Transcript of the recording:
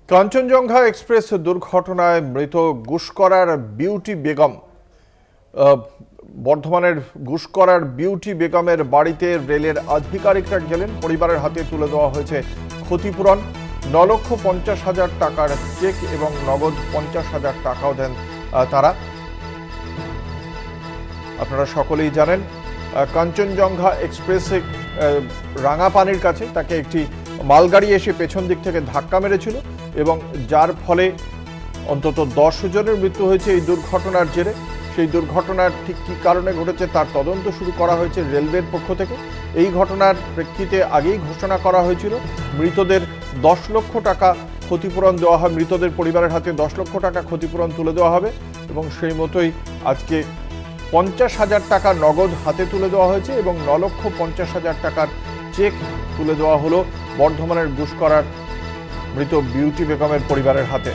Kanchenjunga express দুর্ঘটনায় মৃত গুসকরার beauty Begum. বর্ধমানের গুসকরার বিউটি বেগমের বাড়িতে রেলের আধিকারিকরা গেলেন। পরিবারের হাতে তুলে দেওয়া হয়েছে ক্ষতিপূরণ। 9,50,000 টাকার চেক এবং নগদ 50,000 টাকাও দেন তারা। আপনারা সকলেই জানেন, কাঞ্চনজঙ্ঘা এক্সপ্রেসে রাঙাপানির কাছে তাকে একটি মালগাড়ি এসে পেছন দিক থেকে ধাক্কা মেরেছিল এবং যার ফলে অন্তত 10 জনের মৃত্যু হয়েছে এই দুর্ঘটনার জেরে। সেই দুর্ঘটনার ঠিক কী কারণে ঘটেছে তার তদন্ত শুরু করা হয়েছে রেলওয়ের পক্ষ থেকে। এই ঘটনার প্রেক্ষিতে আগেই ঘোষণা করা হয়েছিল মৃতদের 10 লক্ষ টাকা ক্ষতিপূরণ দেওয়া হয়, মৃতদের পরিবারের হাতে 10 লক্ষ টাকা ক্ষতিপূরণ তুলে দেওয়া হবে এবং সেই মতোই আজকে 50,000 টাকা নগদ হাতে তুলে দেওয়া হয়েছে এবং 9,50,000 টাকার চেক তুলে দেওয়া হলো বর্ধমানের গুসকরার মৃত বিউটি বেগমের পরিবারের হাতে।